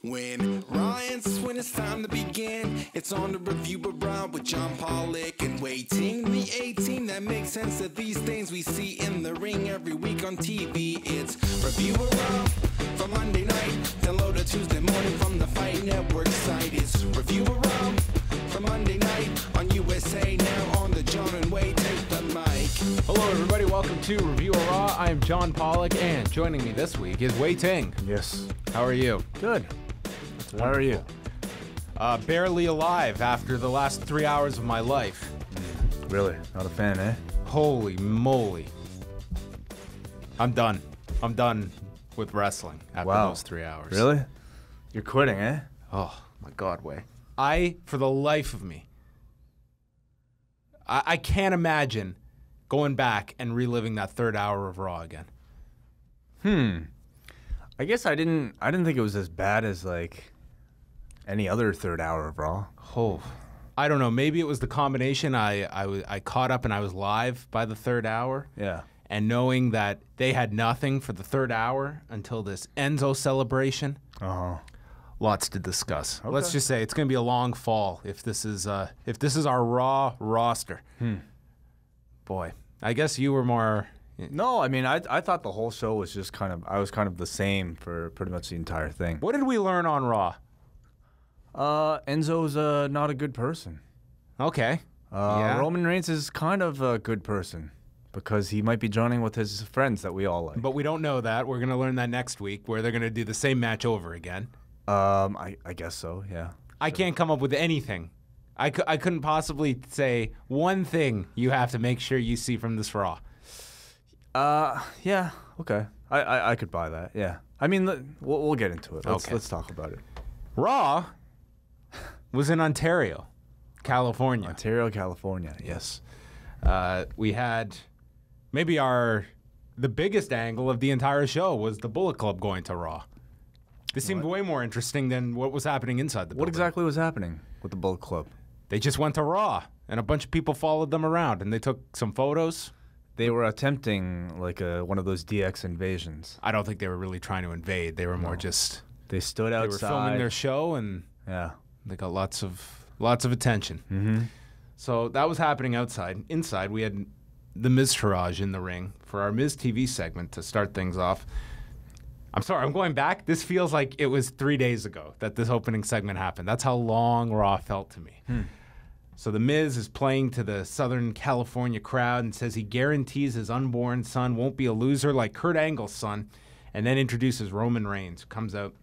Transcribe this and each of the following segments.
When Ryan's when it's time to begin, it's on the Review of Raw with John Pollock and Wai Ting, the A-Team that makes sense of these things we see in the ring every week on TV. It's Review of Raw for Monday night, download it Tuesday morning from the Fight Network site. It's Review of Raw for Monday night on USA. Now on the John and Wai take the mic. Hello everybody, welcome to Review of Raw. I am John Pollock, and joining me this week is Wai Ting. Yes. How are you? Good. How are you? Barely alive after the last 3 hours of my life. Really? Not a fan, eh? Holy moly. I'm done. I'm done with wrestling after those 3 hours. Really? You're quitting, eh? Oh, my God, Wai. For the life of me, I can't imagine going back and reliving that third hour of Raw again. I guess I didn't think it was as bad as, like, any other third hour of Raw. Oh, I don't know. Maybe it was the combination. I caught up and I was live by the third hour. Yeah. And knowing that they had nothing for the third hour until this Enzo celebration. Uh-huh. Lots to discuss. Okay. Let's just say it's going to be a long fall if this is our Raw roster. Boy, I guess you were more. No, I mean, I thought the whole show was just I was kind of the same for pretty much the entire thing. What did we learn on Raw? Enzo's not a good person. Okay. Yeah. Roman Reigns is kind of a good person because he might be joining with his friends that we all like. But we don't know that. We're going to learn that next week where they're going to do the same match over again. I guess so, yeah. I can't come up with anything. I couldn't possibly say one thing you have to make sure you see from this Raw. Yeah, okay. I could buy that, yeah. I mean, we'll get into it. Let's talk about it. Raw was in Ontario, California. Ontario, California, yes. We had maybe the biggest angle of the entire show was the Bullet Club going to Raw. This seemed way more interesting than what was happening inside the building. What exactly was happening with the Bullet Club? They just went to Raw, and a bunch of people followed them around, and they took some photos. They were attempting like one of those DX invasions. I don't think they were really trying to invade. They were more just... They stood outside. They were filming their show, and they got lots of attention. Mm-hmm. So that was happening outside. Inside, we had the Miztourage in the ring for our Miz TV segment to start things off. I'm sorry, I'm going back. This feels like it was 3 days ago that this opening segment happened. That's how long Raw felt to me. So the Miz is playing to the Southern California crowd and says he guarantees his unborn son won't be a loser like Kurt Angle's son, and then introduces Roman Reigns, who comes out.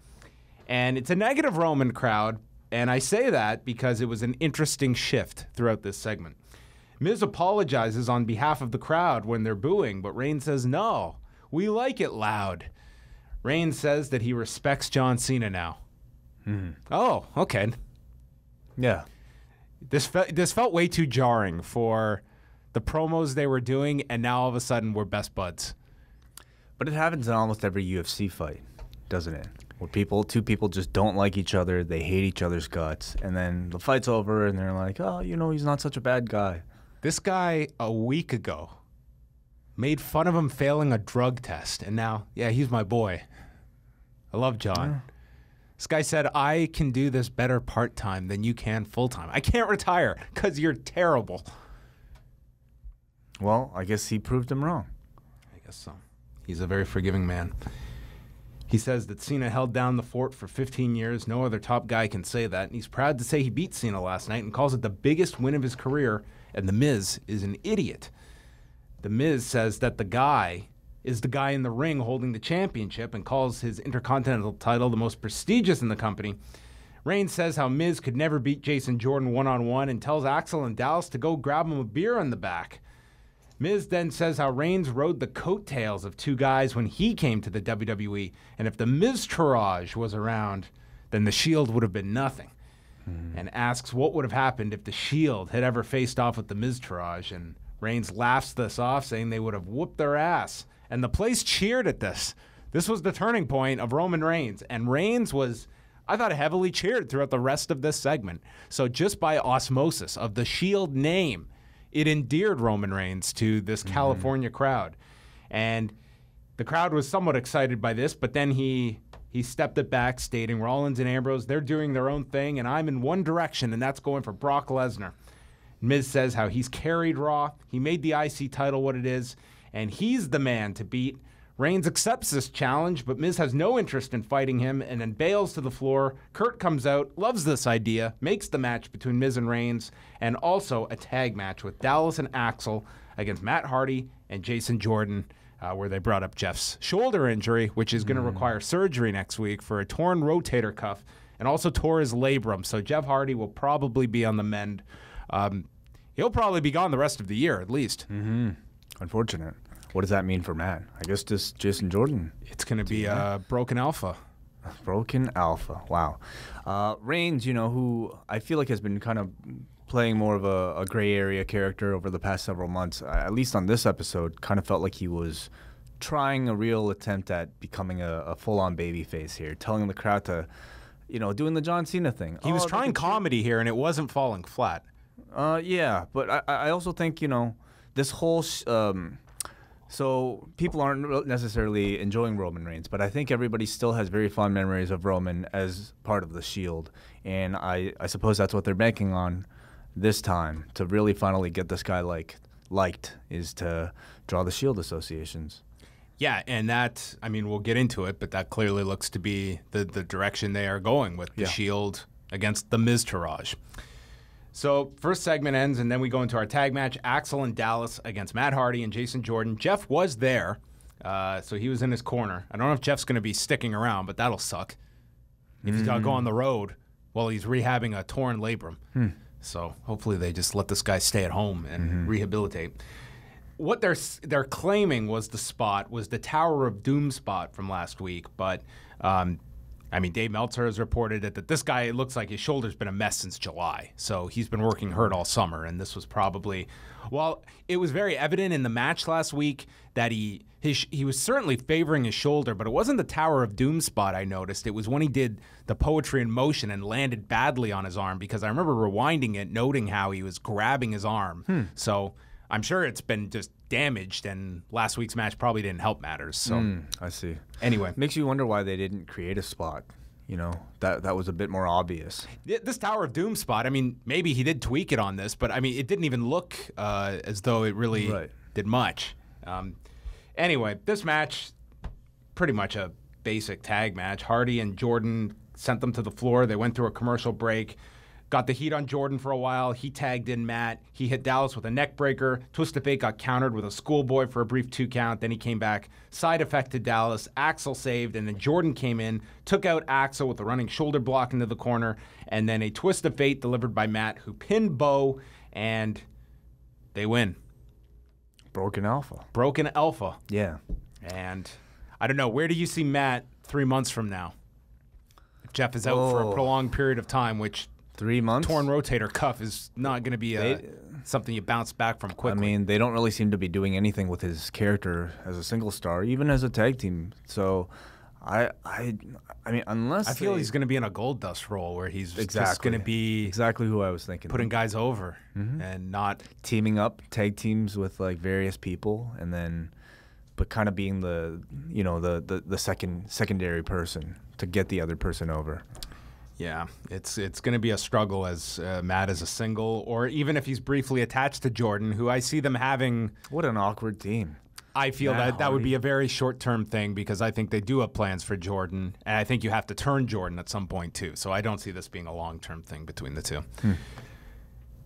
And it's a negative Roman crowd, and I say that because it was an interesting shift throughout this segment. Miz apologizes on behalf of the crowd when they're booing, but Reigns says, no, we like it loud. Reigns says that he respects John Cena now. Oh, okay. Yeah. This felt way too jarring for the promos they were doing, and now all of a sudden we're best buds. But it happens in almost every UFC fight, doesn't it? Where two people just don't like each other, they hate each other's guts, and then the fight's over, and they're like, oh, he's not such a bad guy. This guy, a week ago, made fun of him failing a drug test, and now, yeah, he's my boy. I love John. Yeah. This guy said, I can do this better part-time than you can full-time. I can't retire because you're terrible. Well, I guess he proved him wrong. I guess so. He's a very forgiving man. He says that Cena held down the fort for 15 years. No other top guy can say that. And he's proud to say he beat Cena last night and calls it the biggest win of his career. And The Miz is an idiot. The Miz says that the guy is the guy in the ring holding the championship and calls his Intercontinental title the most prestigious in the company. Reigns says how Miz could never beat Jason Jordan one-on-one and tells Axel and Dallas to go grab him a beer in the back. Miz then says how Reigns rode the coattails of two guys when he came to the WWE, and if the Miztourage was around, then the Shield would have been nothing. And asks what would have happened if the Shield had ever faced off with the Miztourage, and Reigns laughs this off, saying they would have whooped their ass. And the place cheered at this. This was the turning point of Roman Reigns. And Reigns was, I thought, heavily cheered throughout the rest of this segment. So just by osmosis of the Shield name, it endeared Roman Reigns to this California crowd. And the crowd was somewhat excited by this, but then he he stepped it back, stating Rollins and Ambrose, they're doing their own thing, and I'm in one direction, and that's going for Brock Lesnar. Miz says how he's carried Raw. He made the IC title what it is, and he's the man to beat. Reigns accepts this challenge, but Miz has no interest in fighting him and then bails to the floor. Kurt comes out, loves this idea, makes the match between Miz and Reigns, and also a tag match with Dallas and Axel against Matt Hardy and Jason Jordan, where they brought up Jeff's shoulder injury, which is going to require surgery next week for a torn rotator cuff and also tore his labrum. So Jeff Hardy will probably be on the mend. He'll probably be gone the rest of the year, at least. Unfortunate. What does that mean for Matt? I guess just Jason Jordan. It's going to be a broken alpha. Broken alpha. Wow. Reigns, who I feel like has been kind of playing more of a gray area character over the past several months, at least on this episode, kind of felt like he was trying a real attempt at becoming a full-on babyface here, telling the crowd to, doing the John Cena thing. He was trying comedy here, and it wasn't falling flat. Yeah, but I also think, this whole... So people aren't necessarily enjoying Roman Reigns, but I think everybody still has very fond memories of Roman as part of the Shield, and I suppose that's what they're banking on this time to really finally get this guy liked is to draw the Shield associations. Yeah, and that, we'll get into it, but that clearly looks to be the direction they are going with the Shield against the Miztourage. So first segment ends, and then we go into our tag match, Axel and Dallas against Matt Hardy and Jason Jordan. Jeff was there, so he was in his corner. I don't know if Jeff's going to be sticking around, but that'll suck. If he's got to go on the road while he's rehabbing a torn labrum. So hopefully they just let this guy stay at home and rehabilitate. What they're claiming was the Tower of Doom spot from last week, but... Dave Meltzer has reported that this guy, it looks like his shoulder's been a mess since July. So he's been working hurt all summer, and this was probably... Well, it was very evident in the match last week that he was certainly favoring his shoulder, but it wasn't the Tower of Doom spot I noticed. It was when he did the poetry in motion and landed badly on his arm, because I remember rewinding it, noting how he was grabbing his arm. So I'm sure it's been just damaged, and last week's match probably didn't help matters. So I see. Anyway, makes you wonder why they didn't create a spot. That was a bit more obvious. This Tower of Doom spot, maybe he did tweak it on this, but it didn't even look as though it really did much. Anyway, this match, pretty much a basic tag match. Hardy and Jordan sent them to the floor. They went through a commercial break. Got the heat on Jordan for a while. He tagged in Matt. He hit Dallas with a neck breaker. Twist of Fate got countered with a schoolboy for a brief 2 count. Then he came back. Side effect to Dallas. Axel saved, and then Jordan came in, took out Axel with a running shoulder block into the corner, and then a Twist of Fate delivered by Matt, who pinned Bo, and they win. Broken alpha. Broken alpha. Yeah. And I don't know, where do you see Matt 3 months from now? If Jeff is out for a prolonged period of time, which... 3 months? Torn rotator cuff is not going to be something you bounce back from quickly. They don't really seem to be doing anything with his character as a single star, even as a tag team. So, unless I feel he's going to be in a Goldust role where he's just going to be exactly who I was thinking, putting guys over and not teaming up tag teams with various people, and then, but kind of being the secondary person to get the other person over. Yeah, it's going to be a struggle as Matt is a single, or even if he's briefly attached to Jordan, who I see them having. What an awkward team. I feel that would be a very short-term thing, because I think they do have plans for Jordan, and I think you have to turn Jordan at some point too. So I don't see this being a long-term thing between the two.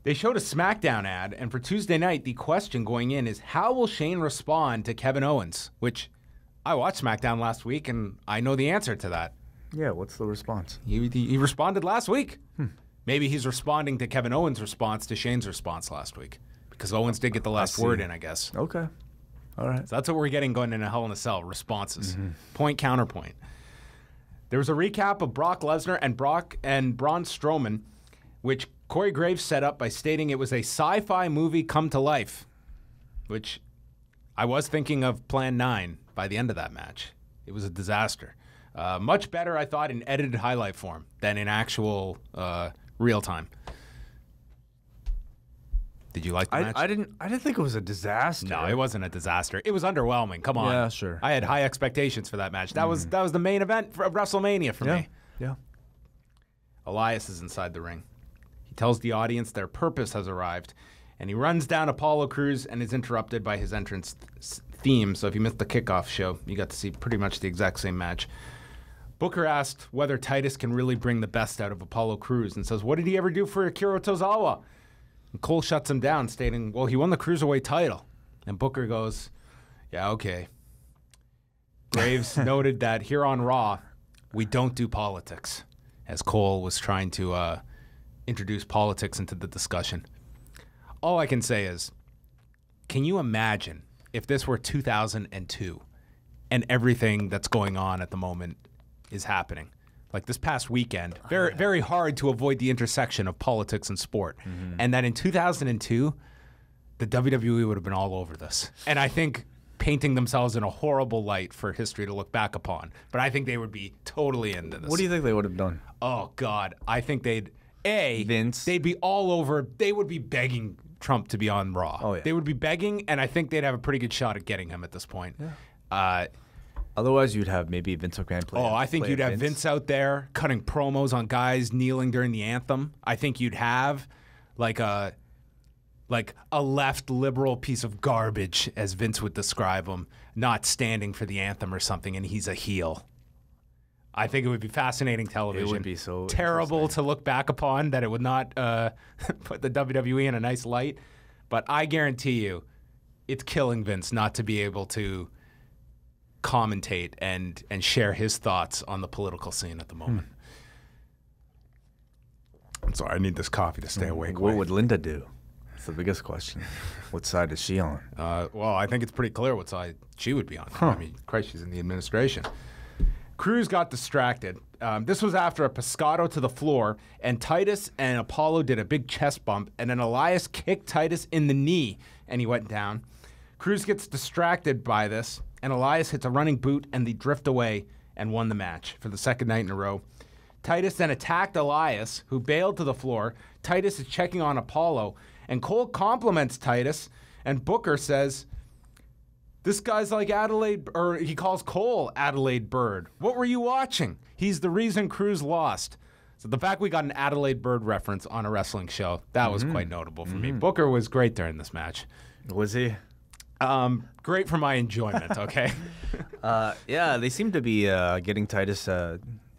They showed a SmackDown ad, and for Tuesday night, the question going in is, how will Shane respond to Kevin Owens? Which I watched SmackDown last week, and I know the answer to that. Yeah, what's the response? He responded last week. Maybe he's responding to Kevin Owens' response to Shane's response last week, because Owens did get the last word in, I guess. Okay. All right. So that's what we're getting going into Hell in a Cell, responses. Point, counterpoint. There was a recap of Brock Lesnar and Braun Strowman, which Corey Graves set up by stating it was a sci-fi movie come to life, which I was thinking of Plan 9 by the end of that match. It was a disaster. Much better, I thought, in edited highlight form than in actual real time. Did you like the match? I didn't think it was a disaster. No, it wasn't a disaster. It was underwhelming. Come on. Yeah, sure. I had high expectations for that match. That was the main event of WrestleMania for me. Yeah. Elias is inside the ring. He tells the audience their purpose has arrived, and he runs down Apollo Crews and is interrupted by his entrance theme. So if you missed the kickoff show, you got to see pretty much the exact same match. Booker asked whether Titus can really bring the best out of Apollo Crews and says, what did he ever do for Akira Tozawa? And Cole shuts him down, stating, well, he won the Cruiserweight title. And Booker goes, yeah, okay. Graves noted that here on Raw, we don't do politics, as Cole was trying to introduce politics into the discussion. All I can say is, can you imagine if this were 2002 and everything that's going on at the moment is happening? Like this past weekend, very, very hard to avoid the intersection of politics and sport. And that in 2002, the WWE would have been all over this. And I think painting themselves in a horrible light for history to look back upon. But I think they would be totally into this. What do you think they would have done? Oh, God. I think they'd be all over. They would be begging Trump to be on Raw. Oh, yeah. They would be begging, and I think they'd have a pretty good shot at getting him at this point. Yeah. Otherwise, you'd have maybe Vince McMahon play. I think you'd have Vince out there cutting promos on guys kneeling during the anthem. I think you'd have like a left liberal piece of garbage, as Vince would describe him, not standing for the anthem or something, and he's a heel. I think it would be fascinating television. It would be so terrible to look back upon that it would not put the WWE in a nice light. But I guarantee you, it's killing Vince not to be able to commentate and share his thoughts on the political scene at the moment. I'm sorry, I need this coffee to stay awake. What would Linda do? That's the biggest question. What side is she on? Well, I think it's pretty clear what side she would be on. I mean, Christ, she's in the administration. Crews got distracted. This was after a pescado to the floor, and Titus and Apollo did a big chest bump, and then Elias kicked Titus in the knee, and he went down. Crews gets distracted by this, and Elias hits a running boot, and they drift away and won the match for the second night in a row. Titus then attacked Elias, who bailed to the floor. Titus is checking on Apollo, and Cole compliments Titus, and Booker says, this guy's like Adelaide, or he calls Cole Adelaide Bird. What were you watching? He's the reason Crews lost. So the fact we got an Adelaide Bird reference on a wrestling show, that was quite notable for me. Booker was great during this match. Was he? Great for my enjoyment, okay? Yeah, they seem to be getting Titus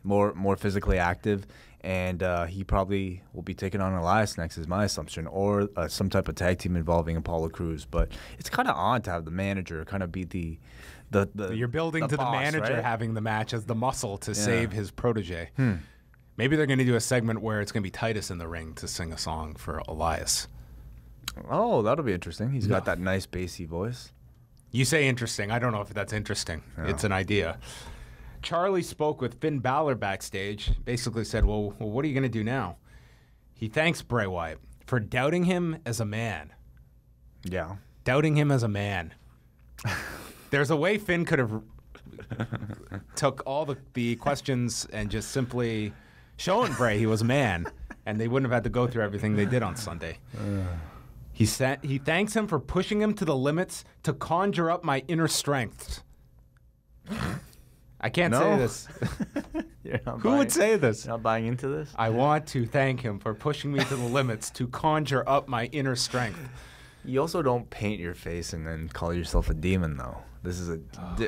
more physically active, and he probably will be taking on Elias next, is my assumption, or some type of tag team involving Apollo Crews. But it's kind of odd to have the manager kind of be the You're building to boss, the manager right? having the match as the muscle to save his protege. Maybe they're going to do a segment where it's going to be Titus in the ring to sing a song for Elias. Oh, that'll be interesting. He's got that nice bassy voice. You say interesting. I don't know if that's interesting. Yeah. It's an idea. Charlie spoke with Finn Balor backstage, basically said, well, what are you going to do now? He thanks Bray Wyatt for doubting him as a man. Yeah. Doubting him as a man. There's a way Finn could have took all the questions and just simply shown Bray he was a man, and they wouldn't have had to go through everything they did on Sunday. He thanks him for pushing him to the limits to conjure up my inner strength. I can't say this. Who would say this? You're not buying into this? I want to thank him for pushing me to the limits to conjure up my inner strength. You also don't paint your face and then call yourself a demon, though. This is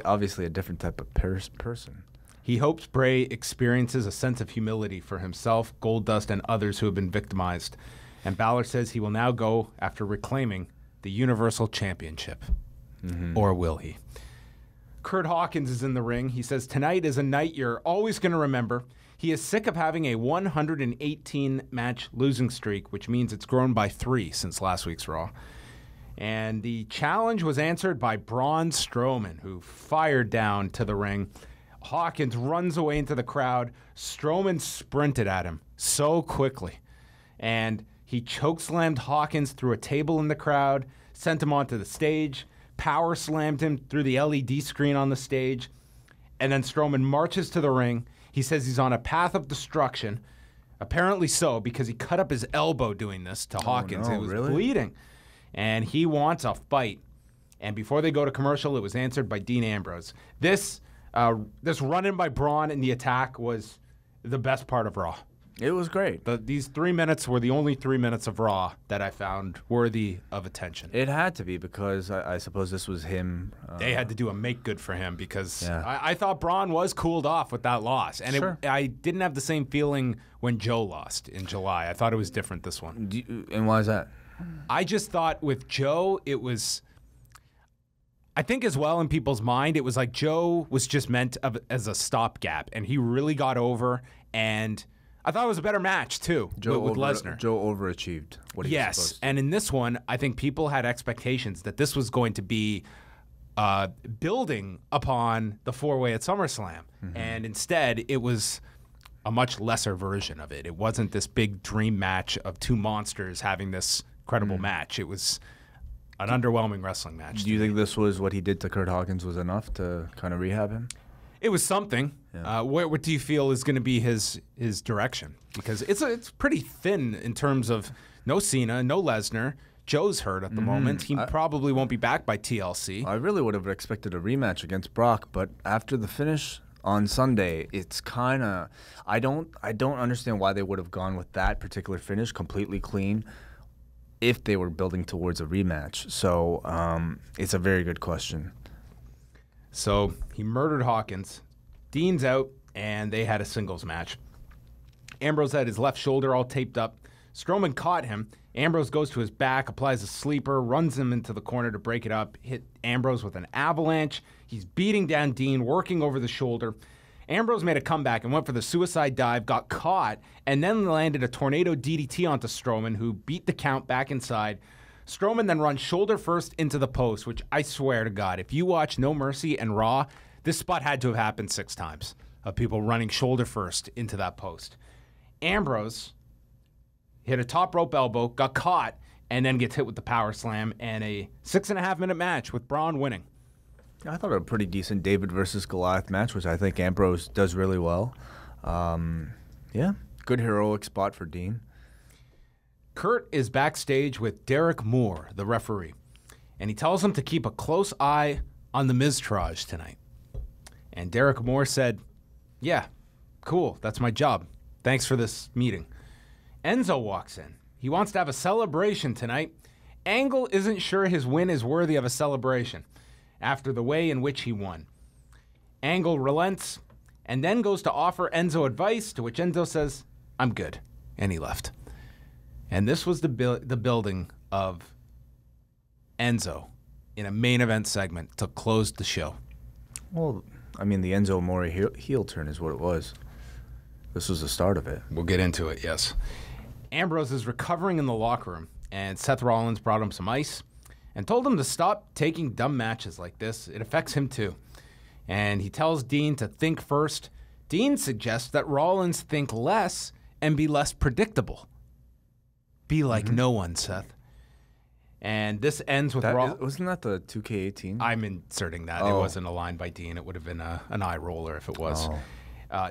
obviously a different type of person. He hopes Bray experiences a sense of humility for himself, Goldust, and others who have been victimized. And Balor says he will now go after reclaiming the Universal Championship. Or will he? Kurt Hawkins is in the ring. He says, tonight is a night you're always going to remember. He is sick of having a 118-match losing streak, which means it's grown by 3 since last week's Raw. And the challenge was answered by Braun Strowman, who fired down to the ring. Hawkins runs away into the crowd. Strowman sprinted at him so quickly. And he chokeslammed Hawkins through a table in the crowd, sent him onto the stage, power slammed him through the LED screen on the stage, and then Strowman marches to the ring. He says he's on a path of destruction. Apparently so, because he cut up his elbow doing this to Hawkins. No, it was really? bleeding. And he wants a fight. And before they go to commercial, it was answered by Dean Ambrose. This run-in by Braun in the attack was the best part of Raw. It was great. These 3 minutes were the only 3 minutes of Raw that I found worthy of attention. It had to be because I suppose this was him. They had to do a make good for him because Yeah. I thought Braun was cooled off with that loss. And Sure. I didn't have the same feeling when Joe lost in July. I thought it was different this one. And why is that? I just thought with Joe, it was, I think as well in people's mind, it was like Joe was just meant as a stopgap. And he really got over. And I thought it was a better match, too, with Lesnar. Joe overachieved what he was Yes, supposed to. and in this one, I think people had expectations that this was going to be building upon the four-way at SummerSlam. And instead, it was a much lesser version of it. It wasn't this big dream match of two monsters having this incredible match. It was an underwhelming wrestling match. Do you think this was what he did to Kurt Hawkins was enough to kind of rehab him? It was something. Yeah. What do you feel is going to be his direction? Because it's pretty thin in terms of no Cena, no Lesnar. Joe's hurt at the moment. He probably won't be back by TLC. I really would have expected a rematch against Brock, but after the finish on Sunday, it's kind of I don't understand why they would have gone with that particular finish completely clean if they were building towards a rematch. So it's a very good question. So he murdered Hawkins. Dean's out, and they had a singles match. Ambrose had his left shoulder all taped up. Strowman caught him. Ambrose goes to his back, applies a sleeper, runs him into the corner to break it up, hit Ambrose with an avalanche. He's beating down Dean, working over the shoulder. Ambrose made a comeback and went for the suicide dive, got caught, and then landed a tornado DDT onto Strowman, who beat the count back inside. Strowman then runs shoulder first into the post, which I swear to God, if you watch No Mercy and Raw, this spot had to have happened 6 times of people running shoulder first into that post. Ambrose hit a top rope elbow, got caught, and then gets hit with the power slam, and a 6.5-minute match with Braun winning. I thought a pretty decent David versus Goliath match, which I think Ambrose does really well. Yeah, good heroic spot for Dean. Kurt is backstage with Derek Moore, the referee, and he tells him to keep a close eye on the Miztourage tonight. And Derek Moore said, "Yeah, cool, that's my job. Thanks for this meeting." Enzo walks in. He wants to have a celebration tonight. Angle isn't sure his win is worthy of a celebration after the way in which he won. Angle relents and then goes to offer Enzo advice, to which Enzo says, "I'm good," and he left. And this was the building of Enzo in a main event segment to close the show. Well, I mean, the Enzo Amore heel turn is what it was. This was the start of it. We'll get into it, yes. Ambrose is recovering in the locker room, and Seth Rollins brought him some ice and told him to stop taking dumb matches like this. It affects him too. And he tells Dean to think first. Dean suggests that Rollins think less and be less predictable. Be like no one, Seth. And this ends with Rollins. Wasn't that the 2K18? I'm inserting that. It wasn't a line by Dean. It would have been an eye roller if it was.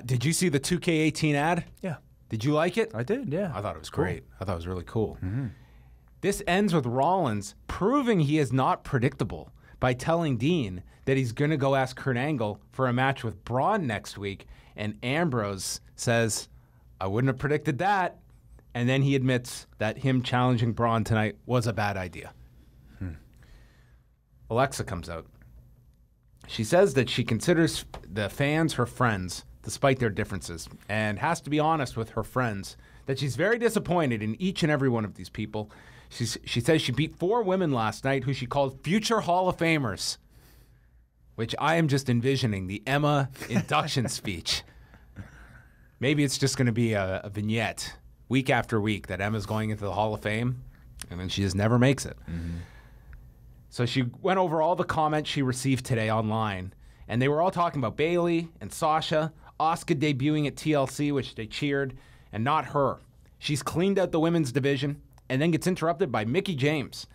Did you see the 2K18 ad? Yeah. Did you like it? I did, yeah. I thought it was great. I thought it was really cool. This ends with Rollins proving he is not predictable by telling Dean that he's going to go ask Kurt Angle for a match with Braun next week. And Ambrose says, "I wouldn't have predicted that." And then he admits that him challenging Braun tonight was a bad idea. Alexa comes out. She says that she considers the fans her friends despite their differences, and has to be honest with her friends that she's very disappointed in each and every one of these people. She says she beat 4 women last night who she called future Hall of Famers, which I am just envisioning the Emma induction speech. Maybe it's just going to be a vignette week after week that Emma's going into the Hall of Fame, and then she just never makes it. So she went over all the comments she received today online, and they were all talking about Bayley and Sasha, Asuka debuting at TLC, which they cheered, and not her. She's cleaned out the women's division and then gets interrupted by Mickie James.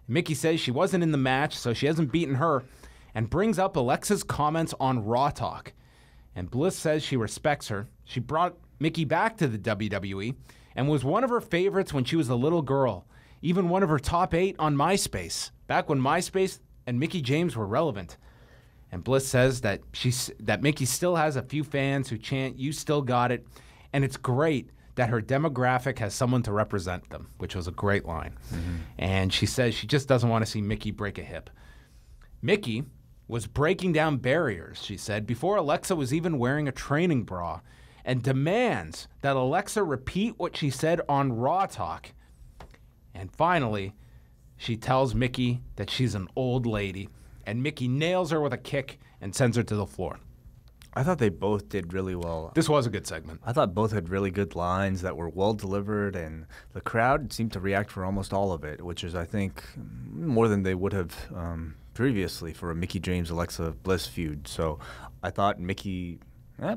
Mickie says she wasn't in the match, so she hasn't beaten her, and brings up Alexa's comments on Raw Talk. And Bliss says she respects her. She brought Mickey back to the WWE and was one of her favorites when she was a little girl, even one of her top 8 on MySpace, back when MySpace and Mickie James were relevant. And Bliss says that Mickey still has a few fans who chant, "You still got it," and it's great that her demographic has someone to represent them, which was a great line. And she says she just doesn't want to see Mickey break a hip. Mickey was breaking down barriers, she said, before Alexa was even wearing a training bra, and demands that Alexa repeat what she said on Raw Talk. And finally, she tells Mickey that she's an old lady, and Mickey nails her with a kick and sends her to the floor. I thought they both did really well. This was a good segment. I thought both had really good lines that were well delivered, and the crowd seemed to react for almost all of it, which is, I think, more than they would have previously for a Mickie James-Alexa Bliss feud. So I thought Mickey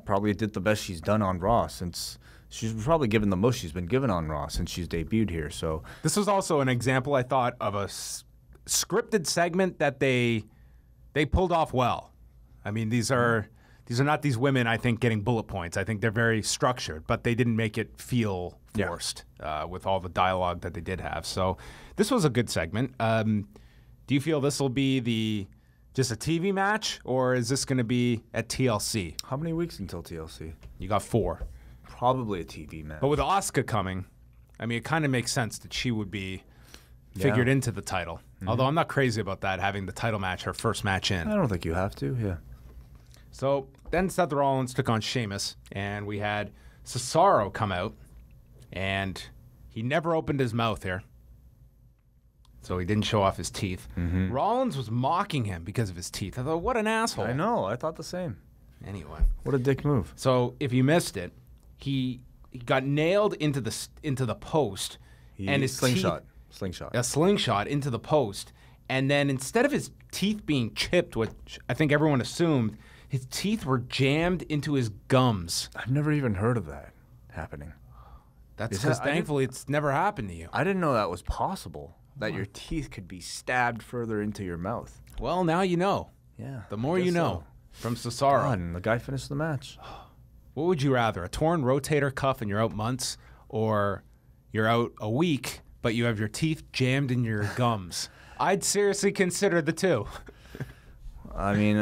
probably did the best she's done on Raw since she's probably given the most she's been given on Raw since she's debuted here. So this was also an example, I thought, of a scripted segment that they pulled off well. I mean, these are not these women, I think, getting bullet points. I think they're very structured, but they didn't make it feel forced with all the dialogue that they did have. So this was a good segment. Do you feel this will be just a TV match, or is this going to be at TLC? How many weeks until TLC? You got 4. Probably a TV match. But with Asuka coming, I mean, it kind of makes sense that she would be figured into the title. Although I'm not crazy about that, having the title match, her first match in. I don't think you have to, yeah. So then Seth Rollins took on Sheamus, and we had Cesaro come out, and he never opened his mouth here. So he didn't show off his teeth. Rollins was mocking him because of his teeth. I thought, what an asshole. I know. I thought the same. Anyway. What a dick move. So if you missed it, he got nailed into the post. And his slingshot. A slingshot into the post. And then instead of his teeth being chipped, which I think everyone assumed, his teeth were jammed into his gums. I've never even heard of that happening. That's because thankfully it's never happened to you. I didn't know that was possible. That your teeth could be stabbed further into your mouth. Well, now you know. Yeah. The more you know from Cesaro. God, and the guy finished the match. What would you rather, a torn rotator cuff and you're out months, or you're out a week but you have your teeth jammed in your gums? I'd seriously consider the two. I mean,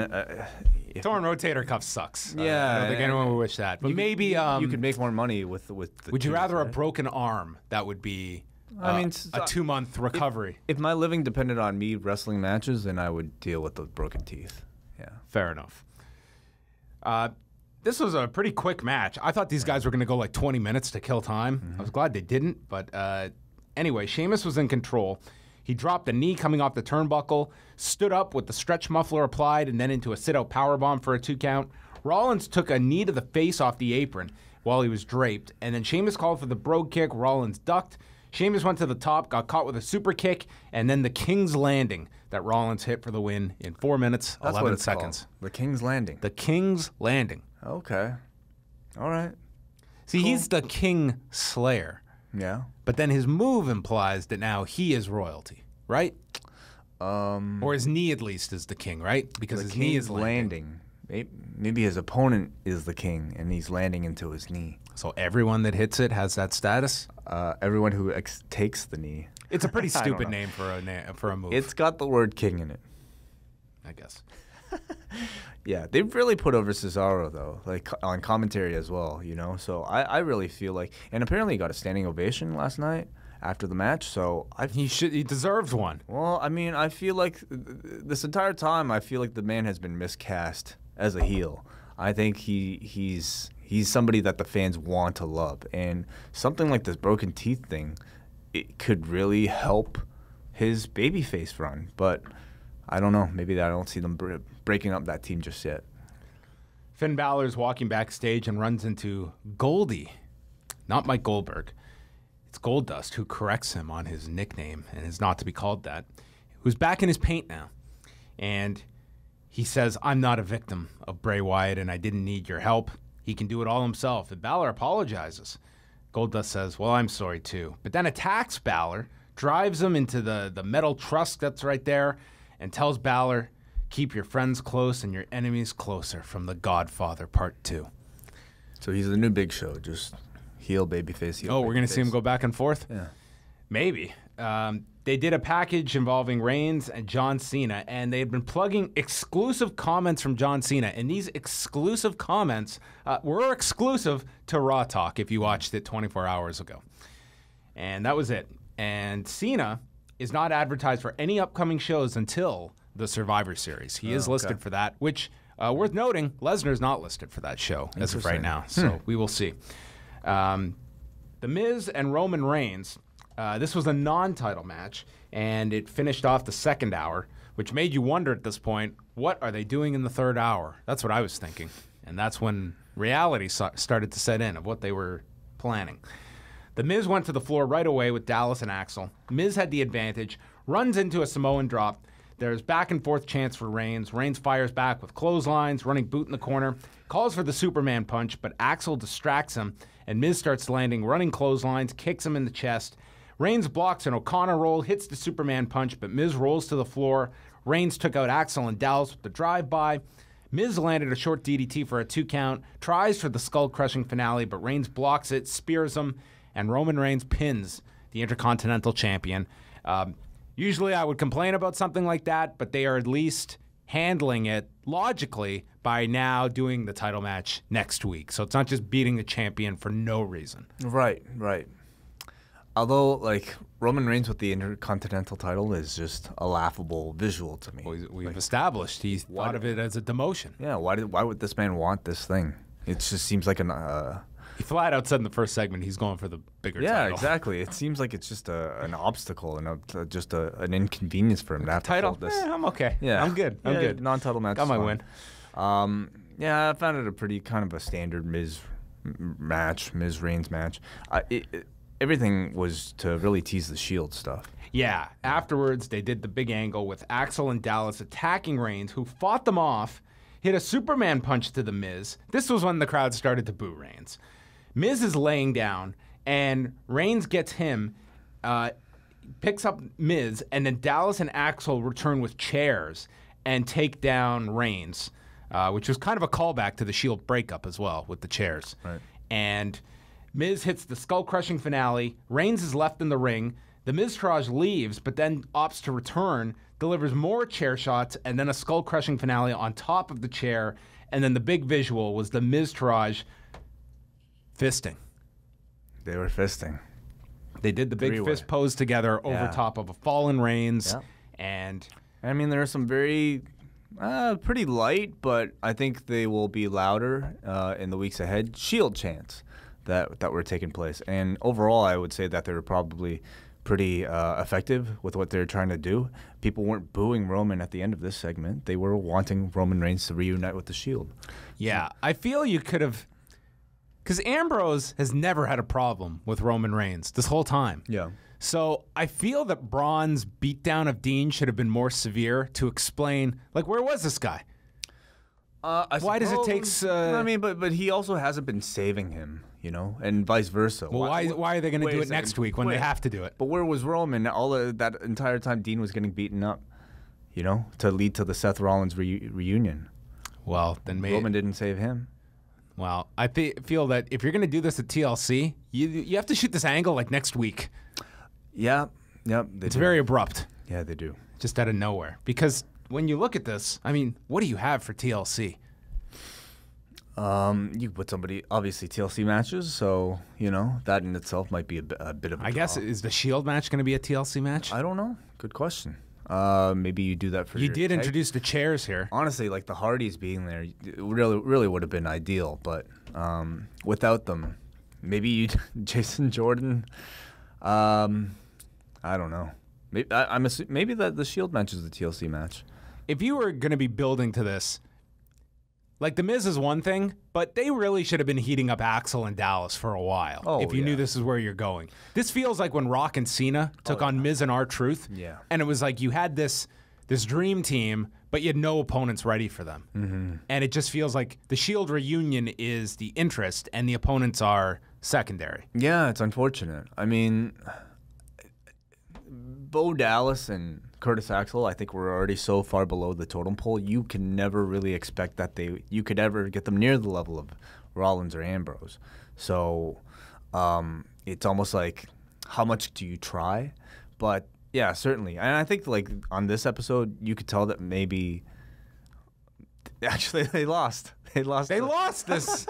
torn rotator cuff sucks. Yeah, I don't think anyone would wish that. But maybe you could make more money with the would you teeth, rather right? a broken arm? That would be a 2-month recovery. If my living depended on me wrestling matches, then I would deal with the broken teeth. Yeah. Fair enough. This was a pretty quick match. I thought these guys were going to go like 20 minutes to kill time. I was glad they didn't. But anyway, Sheamus was in control. He dropped a knee coming off the turnbuckle, stood up with the stretch muffler applied, and then into a sit-out powerbomb for a 2 count. Rollins took a knee to the face off the apron while he was draped, and then Sheamus called for the brogue kick. Rollins ducked. Sheamus went to the top, got caught with a super kick, and then the King's Landing that Rollins hit for the win in 4 minutes, 11 seconds. Called. The King's Landing. The King's Landing. Okay. All right. See, he's the King Slayer. Yeah. But then his move implies that now he is royalty, right? Or his knee at least is the king, right? Because his knee is landing. Maybe his opponent is the king, and he's landing into his knee. So everyone that hits it has that status? Everyone who takes the knee. It's a pretty stupid name for a move. It's got the word king in it. I guess. Yeah, they've really put over Cesaro, though, like on commentary as well, you know? So I really feel like... And apparently he got a standing ovation last night after the match, so... He deserves one. Well, I mean, I feel like this entire time, I feel like the man has been miscast as a heel. I think he's somebody that the fans want to love. And something like this broken teeth thing, it could really help his babyface run. But I don't know. Maybe I don't see them breaking up that team just yet. Finn Balor's walking backstage and runs into Goldie, not Mike Goldberg. It's Goldust who corrects him on his nickname and is not to be called that, who's back in his paint now. And he says, "I'm not a victim of Bray Wyatt and I didn't need your help. He can do it all himself." And Balor apologizes. Goldust says, "Well, I'm sorry too." But then attacks Balor, drives him into the metal truss that's right there, and tells Balor, "Keep your friends close and your enemies closer," from The Godfather Part 2. So he's the new Big Show, just heel, babyface, heel. Oh, we're going to see him go back and forth? Yeah. Maybe. They did a package involving Reigns and John Cena, and they had been plugging exclusive comments from John Cena. And these exclusive comments were exclusive to Raw Talk if you watched it 24 hours ago. And that was it. And Cena is not advertised for any upcoming shows until the Survivor Series. He is listed for that, which, worth noting, Lesnar's not listed for that show as of right now. So we will see. The Miz and Roman Reigns. This was a non-title match, and it finished off the second hour, which made you wonder at this point, what are they doing in the third hour? That's what I was thinking. And that's when reality started to set in of what they were planning. The Miz went to the floor right away with Dallas and Axel. Miz had the advantage, runs into a Samoan drop. There's back and forth chance for Reigns. Reigns fires back with clotheslines, running boot in the corner, calls for the Superman punch, but Axel distracts him, and Miz starts landing running clotheslines, kicks him in the chest. Reigns blocks an O'Connor roll, hits the Superman punch, but Miz rolls to the floor. Reigns took out Axel and Dallas with the drive-by. Miz landed a short DDT for a 2 count, tries for the skull-crushing finale, but Reigns blocks it, spears him, and Roman Reigns pins the Intercontinental Champion. Usually I would complain about something like that, but they are at least handling it logically by now doing the title match next week. So it's not just beating the champion for no reason. Right. Although, like, Roman Reigns with the Intercontinental title is just a laughable visual to me. Well, we've established he's thought of it as a demotion. Yeah, why would this man want this thing? It just seems like an... He flat out said in the first segment he's going for the bigger title. Yeah, exactly. It seems like it's just an obstacle and an inconvenience for him to have to hold this. I'm okay. Yeah. I'm good. I'm good. Non-title match. Got my win. Yeah, I found it a pretty kind of a standard Miz Reigns match. Everything was to really tease the Shield stuff. Yeah. Afterwards, they did the big angle with Axel and Dallas attacking Reigns, who fought them off, hit a Superman punch to the Miz. This was when the crowd started to boo Reigns. Miz is laying down, and Reigns gets him, picks up Miz, and then Dallas and Axel return with chairs and take down Reigns, which was kind of a callback to the Shield breakup as well with the chairs. Right. And Miz hits the skull-crushing finale. Reigns is left in the ring. The Miztourage leaves, but then opts to return, delivers more chair shots, and then a skull-crushing finale on top of the chair. And then the big visual was the Miztourage fisting. They were fisting. They did the big fist pose together over top of a fallen Reigns. Yep. And I mean, there are some very pretty light, but I think they will be louder in the weeks ahead, Shield chants that were taking place. And overall, I would say that they were probably pretty effective with what they're trying to do. People weren't booing Roman at the end of this segment. They were wanting Roman Reigns to reunite with the Shield. Yeah, I feel you could have... Because Ambrose has never had a problem with Roman Reigns this whole time. Yeah. So I feel that Braun's beatdown of Dean should have been more severe to explain, like, where was this guy? Why does it take... I mean, but he also hasn't been saving him, you know, and vice versa. Well, why are they going to do it next week when they have to do it? But where was Roman that entire time Dean was getting beaten up, you know, to lead to the Seth Rollins reunion? Well, then maybe... Roman didn't save him. Well, I feel that if you're going to do this at TLC, you have to shoot this angle like next week. Yeah. Yep. It's very abrupt. Yeah, they do. Just out of nowhere. Because when you look at this, I mean, what do you have for TLC? You put somebody, obviously TLC matches, so, you know, that in itself might be a bit of a I guess, is the Shield match going to be a TLC match? I don't know. Good question. Maybe you do that for You did introduce the chairs here. Honestly, like the Hardys being there, it really would have been ideal. But without them, maybe Jason Jordan. I don't know. Maybe that the Shield match is the TLC match. If you were going to be building to this, like The Miz is one thing, but they really should have been heating up Axel and Dallas for a while if you knew this is where you're going. This feels like when Rock and Cena took on Miz and R-Truth. Yeah. And it was like you had this dream team, but you had no opponents ready for them. Mm-hmm. And it just feels like the Shield reunion is the interest and the opponents are secondary. Yeah, it's unfortunate. I mean, Bo Dallas and Curtis Axel, I think we're already so far below the totem pole. You can never really expect that you could ever get them near the level of Rollins or Ambrose. So it's almost like, how much do you try? But yeah, certainly. And I think like on this episode, you could tell that maybe actually they lost. They lost this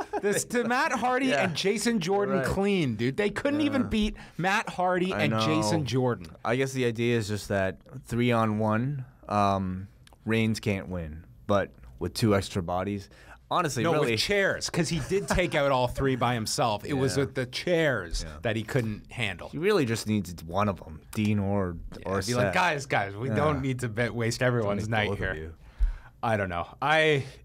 to Matt Hardy and Jason Jordan clean, dude. They couldn't even beat Matt Hardy and Jason Jordan. I guess the idea is just that 3-on-1, Reigns can't win, but with 2 extra bodies, honestly, no, really, with chairs, because he did take out all 3 by himself. It was with the chairs that he couldn't handle. He really just needs one of them, Dean or be Seth. like, guys, we don't need to waste everyone's night here. I don't know.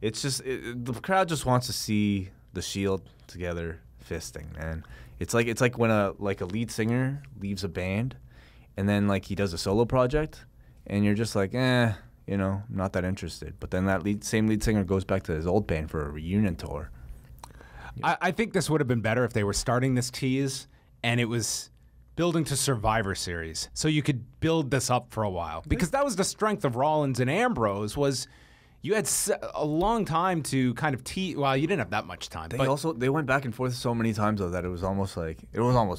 It's just the crowd just wants to see the Shield together fisting, man. It's like when a lead singer leaves a band, and then like he does a solo project, and you're just like, I'm not that interested. But then that same lead singer goes back to his old band for a reunion tour. I think this would have been better if they were starting this tease and it was building to Survivor Series, so you could build this up for a while, because that was the strength of Rollins and Ambrose was. You had a long time to kind of tease. Well, you didn't have that much time. They went back and forth so many times though that it was almost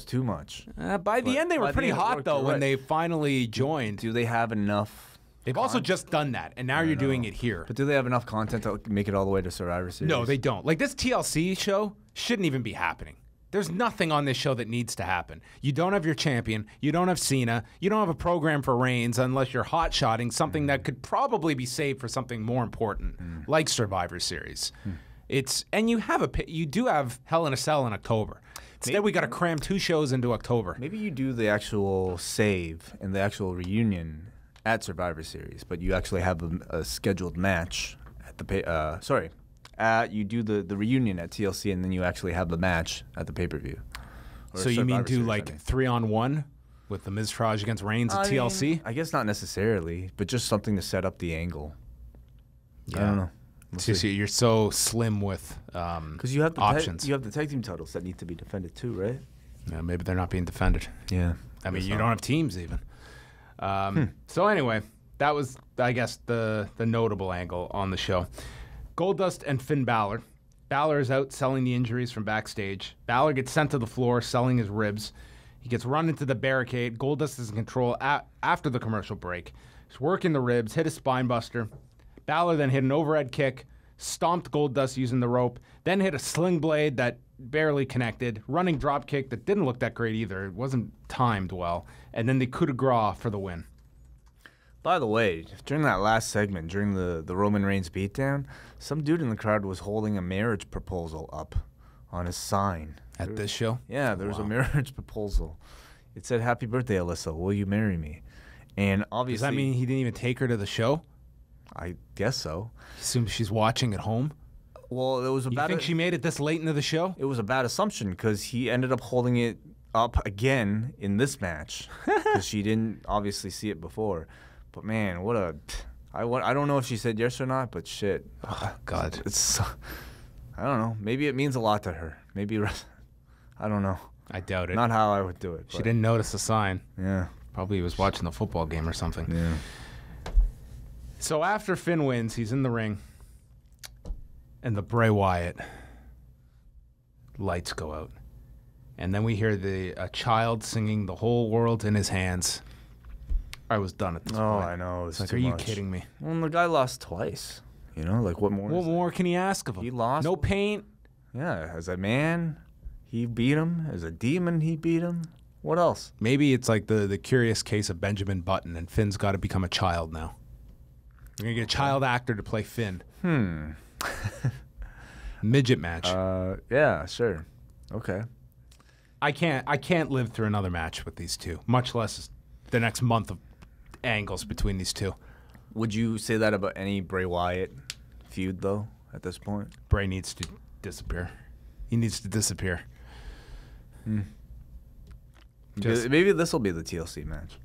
too much. By the end, they were pretty hot though when they finally joined. Do they have enough? They've also just done that, and now you're doing it here. But do they have enough content to make it all the way to Survivor Series? No, they don't. Like this TLC show shouldn't even be happening. There's nothing on this show that needs to happen. You don't have your champion. You don't have Cena. You don't have a program for Reigns unless you're hot-shotting something that could probably be saved for something more important, like Survivor Series. And you do have Hell in a Cell in October. Instead, we got to cram 2 shows into October. Maybe you do the actual save and the actual reunion at Survivor Series, but you actually have a scheduled match at the you do the reunion at TLC, and then you actually have the match at the pay-per-view. So you mean do like 3-on-1 with the Miztourage against Reigns at TLC? I guess not necessarily, but just something to set up the angle. Yeah. I don't know. You're so slim with because you have options. You have the tag team titles that need to be defended too, right? Yeah, maybe they're not being defended. Yeah. I mean, you don't have teams even. So anyway, that was, I guess, the notable angle on the show. Goldust and Finn Balor. Balor is out selling the injuries from backstage. Balor gets sent to the floor selling his ribs. He gets run into the barricade. Goldust is in control after the commercial break. He's working the ribs, hit a spine buster. Balor then hit an overhead kick, stomped Goldust using the rope, then hit a sling blade that barely connected, running drop kick that didn't look that great either. It wasn't timed well. And then the coup de grace for the win. By the way, during that last segment, during the Roman Reigns beatdown, some dude in the crowd was holding a marriage proposal up on his sign. At this show? Yeah, there was a marriage proposal. It said, "Happy birthday, Alyssa. Will you marry me?" And obviously... Does that mean he didn't even take her to the show? I guess so. Assume she's watching at home? Well, it was You think she made it this late into the show? It was a bad assumption because he ended up holding it up again in this match because she didn't obviously see it before. But man, I don't know if she said yes or not, but shit. Oh, God. I don't know. Maybe it means a lot to her. Maybe, I don't know. I doubt it. Not how I would do it. She didn't notice the sign. Yeah. Probably he was watching the football game or something. Yeah. So after Finn wins, he's in the ring, and the Bray Wyatt lights go out. And then we hear a child singing "The Whole World's in His Hands." I was done at this point. Oh, I know. It's like, too are you much. kidding me? Well, the guy lost twice. Like what more? What more can he ask of him? He lost. No paint. Yeah, as a man, he beat him. As a demon, he beat him. What else? Maybe it's like the curious case of Benjamin Button, and Finn's got to become a child now. We're gonna get a child actor to play Finn. Midget match. Yeah, sure. Okay. I can't live through another match with these two, much less the next month of angles between these two. Would you say that about any Bray Wyatt feud, though, at this point? Bray needs to disappear. He needs to disappear. Maybe this will be the TLC match.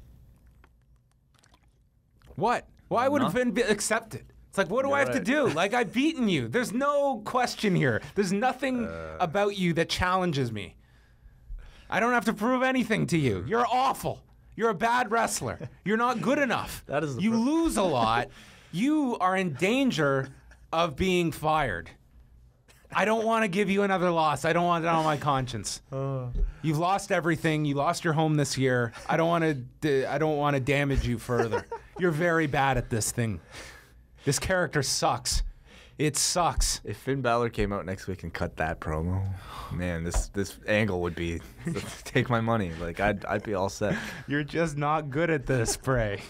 What? Why would Finn accept it? It's like, what do I have to do? Like, I've beaten you. There's no question here. There's nothing about you that challenges me. I don't have to prove anything to you. You're awful. You're a bad wrestler. You're not good enough. That is you lose a lot. You are in danger of being fired. I don't want to give you another loss. I don't want it on my conscience. You've lost everything. You lost your home this year. I don't want to damage you further. You're very bad at this thing. This character sucks. It sucks. If Finn Balor came out next week and cut that promo, man, this angle would be take my money. Like I'd be all set. You're just not good at this, Bray.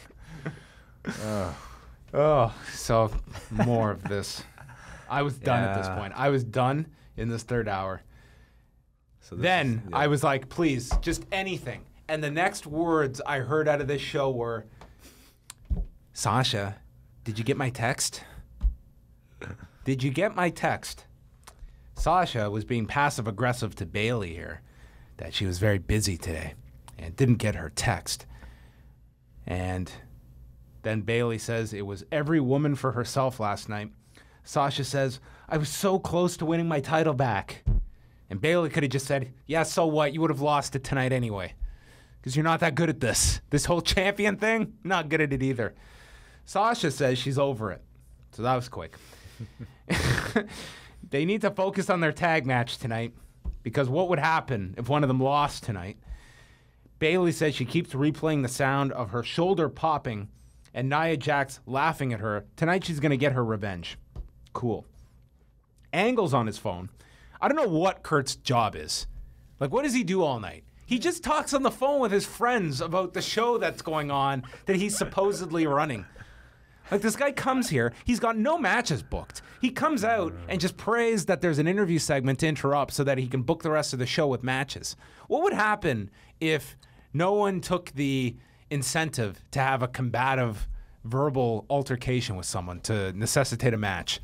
So more of this. I was done at this point. I was done in this third hour. So then I was like, please, just anything. And the next words I heard out of this show were, Sasha, did you get my text? Did you get my text? Sasha was being passive-aggressive to Bayley here, that she was very busy today and didn't get her text. And then Bayley says it was every woman for herself last night. Sasha says, I was so close to winning my title back. And Bayley could have just said, yeah, so what? You would have lost it tonight anyway. Because you're not that good at this. This whole champion thing, not good at it either. Sasha says she's over it. So that was quick. They need to focus on their tag match tonight, because what would happen if one of them lost tonight? Bayley says she keeps replaying the sound of her shoulder popping and Nia Jax laughing at her. Tonight she's going to get her revenge. Cool. Angle's on his phone. I don't know what Kurt's job is. Like, what does he do all night? He just talks on the phone with his friends about the show that's going on that he's supposedly running. Like, this guy comes here, he's got no matches booked. He comes out and just prays that there's an interview segment to interrupt so that he can book the rest of the show with matches. What would happen if no one took the incentive to have a combative verbal altercation with someone to necessitate a match?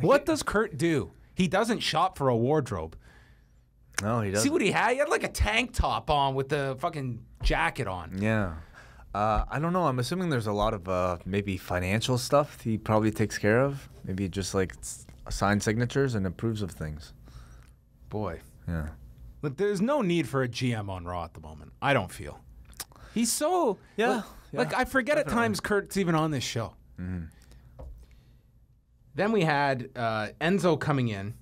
What does Kurt do? He doesn't shop for a wardrobe. No, he doesn't. See what he had? He had like a tank top on with the fucking jacket on. Yeah. I don't know. I'm assuming there's a lot of maybe financial stuff he probably takes care of. Maybe just like sign signatures and approves of things. Boy. Yeah. But there's no need for a GM on Raw at the moment. I don't feel. He's so... Yeah. Like I forget definitely. At times Kurt's even on this show. Mm-hmm. Then we had Enzo coming in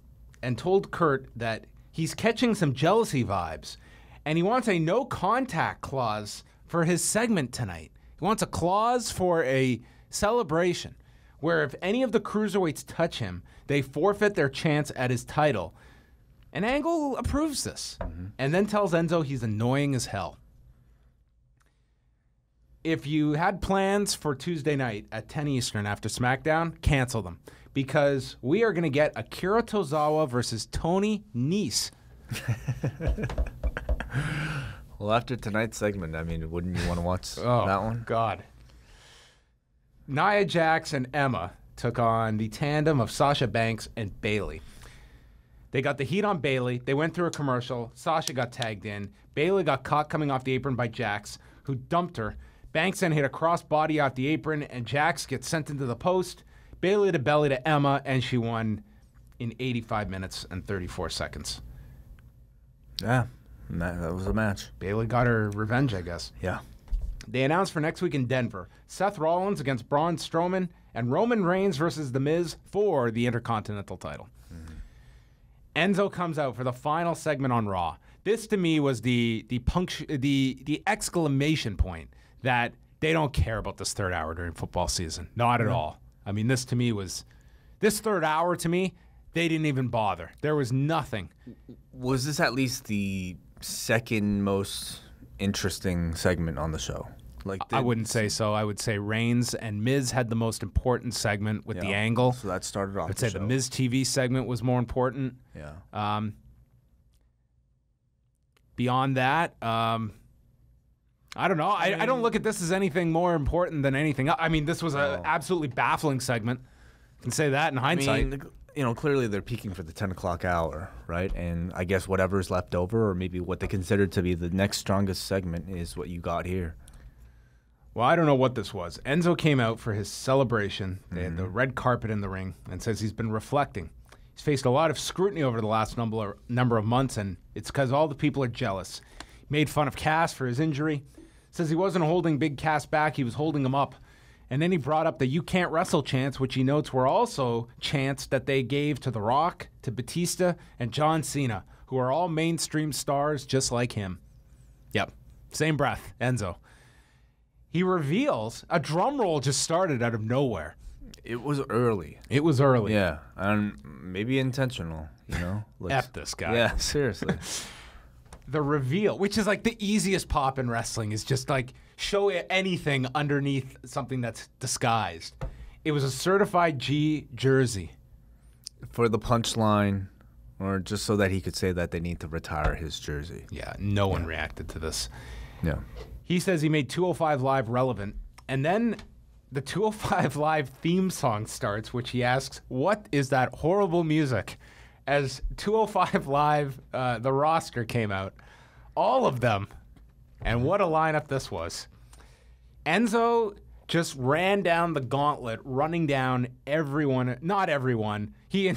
and told Kurt that he's catching some jealousy vibes and he wants a no contact clause for his segment tonight. He wants a clause for a celebration where if any of the cruiserweights touch him, they forfeit their chance at his title. And Angle approves this and then tells Enzo he's annoying as hell. If you had plans for Tuesday night at 10 Eastern after SmackDown, cancel them. Because we are going to get Akira Tozawa versus Tony Nese. Well, after tonight's segment, I mean, wouldn't you want to watch that one? God. Nia Jax and Emma took on the tandem of Sasha Banks and Bayley. They got the heat on Bayley. They went through a commercial. Sasha got tagged in. Bayley got caught coming off the apron by Jax, who dumped her. Banks then hit a crossbody off the apron, and Jax gets sent into the post. Bayley to belly to Emma, and she won in 85 minutes and 34 seconds. Yeah, that was a match. Bayley got her revenge, I guess. Yeah. They announced for next week in Denver, Seth Rollins against Braun Strowman and Roman Reigns versus The Miz for the Intercontinental title. Enzo comes out for the final segment on Raw. This, to me, was the exclamation point that they don't care about this third hour during football season. Not at all. I mean, this to me was... This third hour, to me, they didn't even bother. There was nothing. Was this at least the second most interesting segment on the show? Like, I wouldn't say so. I would say Reigns and Miz had the most important segment with the angle. So that started off I'd say the Miz TV segment was more important. Yeah. Beyond that, I don't know. I don't look at this as anything more important than anything else. I mean, this was an absolutely baffling segment. I can say that in hindsight. I mean, clearly they're peaking for the 10 o'clock hour, right? And I guess whatever's left over, or maybe what they consider to be the next strongest segment, is what you got here. Well, I don't know what this was. Enzo came out for his celebration. They had the red carpet in the ring and says he's been reflecting. He's faced a lot of scrutiny over the last number of months, and it's because all the people are jealous. He made fun of Cass for his injury. Says he wasn't holding Big Cass back, he was holding him up. And then he brought up the "you can't wrestle" chants, which he notes were also chants that they gave to The Rock, to Batista, and John Cena, who are all mainstream stars just like him. Yep, same breath, Enzo. He reveals a drum roll just started out of nowhere. It was early. It was early. Yeah, and maybe intentional, you know? F this guy. Yeah, seriously. The reveal, which is like the easiest pop in wrestling, is just like show anything underneath something that's disguised. It was a certified G jersey. For the punchline, or just so that he could say that they need to retire his jersey. Yeah, no one reacted to this. Yeah. He says he made 205 Live relevant, and then the 205 Live theme song starts, which he asks, "What is that horrible music?" As 205 Live, the roster came out, all of them, and what a lineup this was. Enzo just ran down the gauntlet, running down everyone, not everyone. He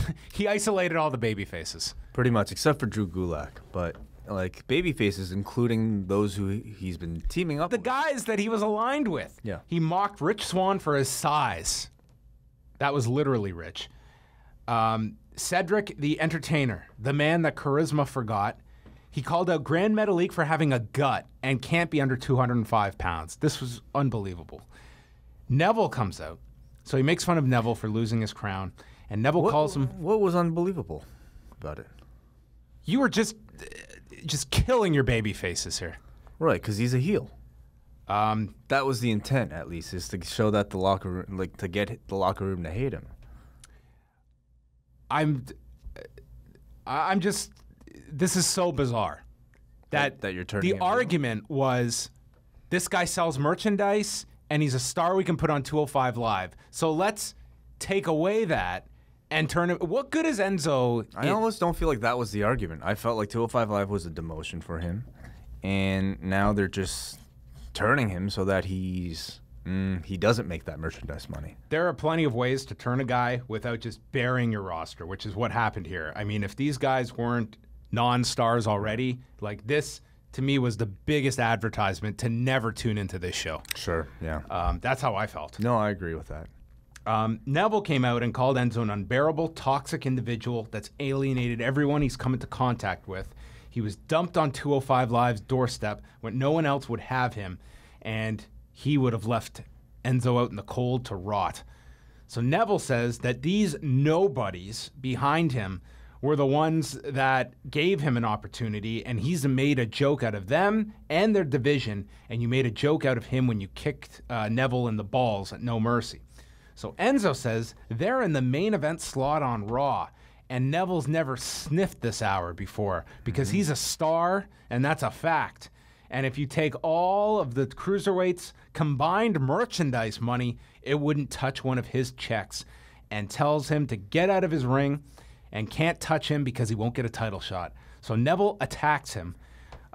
isolated all the baby faces. Pretty much, except for Drew Gulak. But, like, baby faces, including those who he's been teaming up The with. guys that he was aligned with. Yeah. He mocked Rich Swann for his size. That was literally Rich. Cedric the Entertainer, the man that charisma forgot. He called out Grand Metalik for having a gut and can't be under 205 pounds. This was unbelievable. Neville comes out. So he makes fun of Neville for losing his crown. And Neville calls him... What was unbelievable about it? You were just killing your baby faces here. Right, because he's a heel. That was the intent, at least, is to show that the locker room, like, to get the locker room to hate him. I'm just... This is so bizarre. That you're turning the argument was, this guy sells merchandise and he's a star we can put on 205 Live. So let's take away that and turn it. What good is Enzo? I almost don't feel like that was the argument. I felt like 205 Live was a demotion for him, and now they're just turning him so that he doesn't make that merchandise money. There are plenty of ways to turn a guy without just burying your roster, which is what happened here. I mean, if these guys weren't non-stars already, like this, to me, was the biggest advertisement to never tune into this show. Sure, yeah. That's how I felt. No, I agree with that. Neville came out and called Enzo an unbearable, toxic individual that's alienated everyone he's come into contact with. He was dumped on 205 Live's doorstep when no one else would have him, and he would have left Enzo out in the cold to rot. So Neville says that these nobodies behind him were the ones that gave him an opportunity, and he's made a joke out of them and their division, and you made a joke out of him when you kicked Neville in the balls at No Mercy. So Enzo says they're in the main event slot on Raw, and Neville's never sniffed this hour before because he's a star, and that's a fact. And if you take all of the cruiserweights' combined merchandise money, it wouldn't touch one of his checks, and tells him to get out of his ring and can't touch him because he won't get a title shot. So Neville attacks him.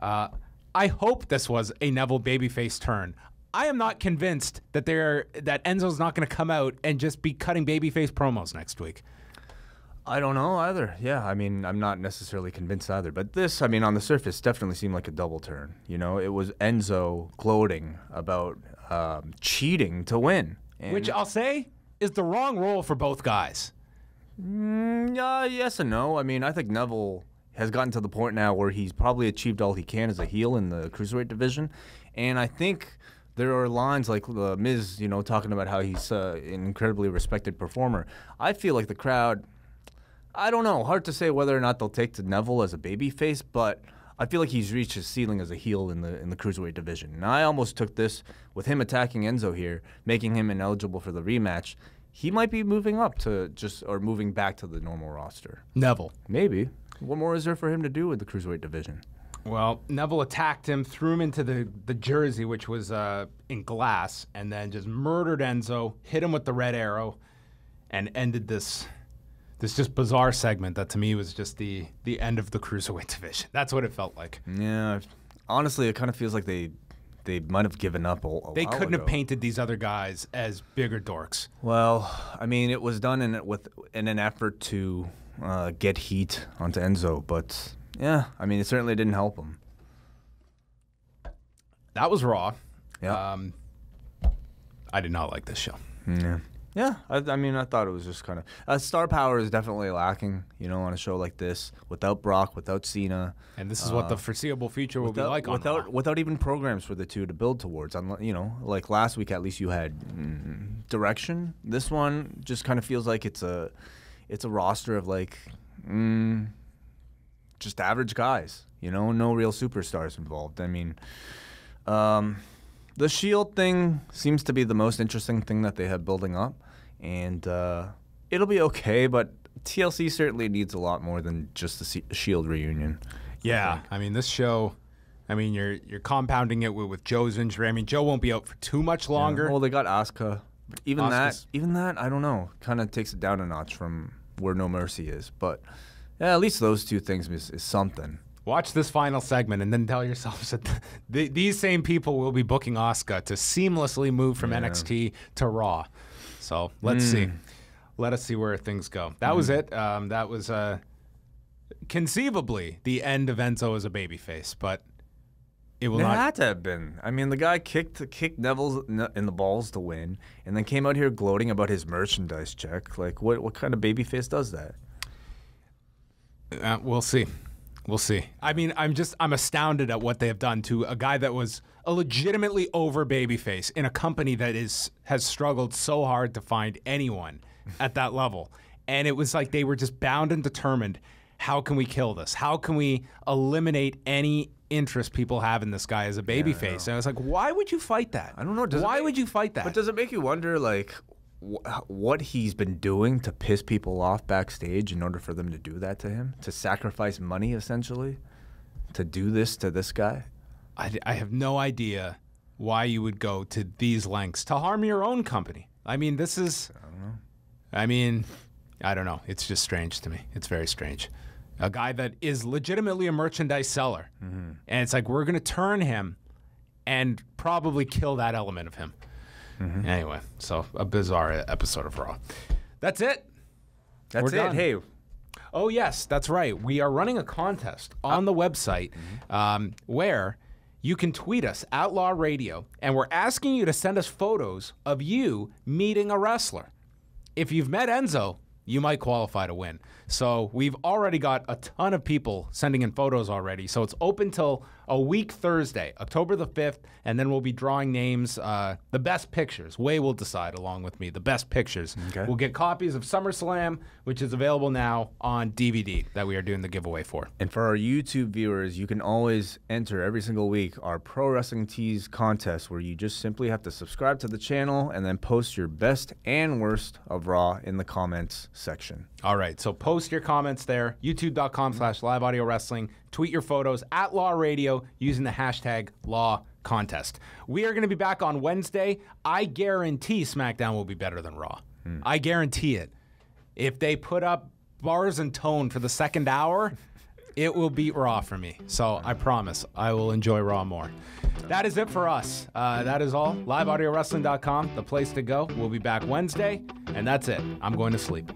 I hope this was a Neville babyface turn. I am not convinced that Enzo's not going to come out and just be cutting babyface promos next week. I don't know either. Yeah, I mean, I'm not necessarily convinced either. But this, I mean, on the surface, definitely seemed like a double turn. You know, it was Enzo gloating about cheating to win. Which I'll say is the wrong role for both guys. Yes and no. I mean, I think Neville has gotten to the point now where he's probably achieved all he can as a heel in the cruiserweight division. And I think there are lines like Miz, you know, talking about how he's an incredibly respected performer. I feel like the crowd, I don't know, hard to say whether or not they'll take to Neville as a babyface, but I feel like he's reached his ceiling as a heel in the cruiserweight division. And I almost took this with him attacking Enzo here, making him ineligible for the rematch. He might be moving up to moving back to the normal roster. Neville. Maybe. What more is there for him to do with the cruiserweight division? Well, Neville attacked him, threw him into the jersey, which was in glass, and then just murdered Enzo, hit him with the red arrow, and ended this just bizarre segment that to me was just the end of the cruiserweight division. That's what it felt like. Yeah. Honestly, it kind of feels like they might have given up a while They couldn't ago. have painted these other guys as bigger dorks. Well, I mean, it was done in an effort to get heat onto Enzo, but yeah, I mean, it certainly didn't help him. That was Raw. Yeah. I did not like this show. Yeah. Yeah, I mean, I thought it was just kind of... star power is definitely lacking, on a show like this. Without Brock, without Cena. And this is what the foreseeable future will be like on Raw. Without even programs for the two to build towards. Like last week, at least you had direction. This one just kind of feels like it's a roster of, like, just average guys. No real superstars involved. I mean... the Shield thing seems to be the most interesting thing that they have building up, and it'll be okay, but TLC certainly needs a lot more than just the Shield reunion. Yeah, I mean, this show, you're compounding it with Joe's injury. I mean, Joe won't be out for too much longer. Yeah. Well, they got Asuka. Even that, I don't know, kind of takes it down a notch from where No Mercy is, but yeah, at least those two things is something. Watch this final segment and then tell yourselves that these same people will be booking Asuka to seamlessly move from NXT to Raw. So let's see. Let us see where things go. That was it. That was conceivably the end of Enzo as a babyface, but it will not. It had to have been. I mean, the guy kicked Neville in the balls to win, and then came out here gloating about his merchandise check. Like, what kind of babyface does that? We'll see. We'll see. I mean, I'm astounded at what they have done to a guy that was a legitimately over babyface in a company that has struggled so hard to find anyone at that level. And it was like they were just bound and determined, how can we kill this? How can we eliminate any interest people have in this guy as a babyface? And I was like, why would you fight that? I don't know. Why would you fight that? But does it make you wonder, like, what he's been doing to piss people off backstage in order for them to do that to him? To sacrifice money, essentially? To do this to this guy? I have no idea why you would go to these lengths to harm your own company. I mean, this is... I don't know. I don't know. It's just strange to me. It's very strange. A guy that is legitimately a merchandise seller. And it's like, we're going to turn him and probably kill that element of him. Anyway, so a bizarre episode of Raw. That's it. That's it. Hey. Oh, yes, that's right. We are running a contest on the website where you can tweet us, Outlaw Radio, and we're asking you to send us photos of you meeting a wrestler. If you've met Enzo, you might qualify to win. So we've already got a ton of people sending in photos already. So it's open till a week Thursday, October the 5th, and then we'll be drawing names, the best pictures. Way will decide along with me, the best pictures. Okay. We'll get copies of SummerSlam, which is available now on DVD that we are doing the giveaway for. And for our YouTube viewers, you can always enter every single week our Pro Wrestling Tease contest, where you just simply have to subscribe to the channel and then post your best and worst of Raw in the comments section. All right, so post your comments there, youtube.com/liveaudiowrestling. Tweet your photos at Law Radio using the hashtag #LawContest. We are going to be back on Wednesday. I guarantee SmackDown will be better than Raw. I guarantee it. If they put up bars and tone for the second hour, it will beat Raw for me. So I promise I will enjoy Raw more. That is it for us. That is all. LiveAudioWrestling.com, the place to go. We'll be back Wednesday, and that's it. I'm going to sleep.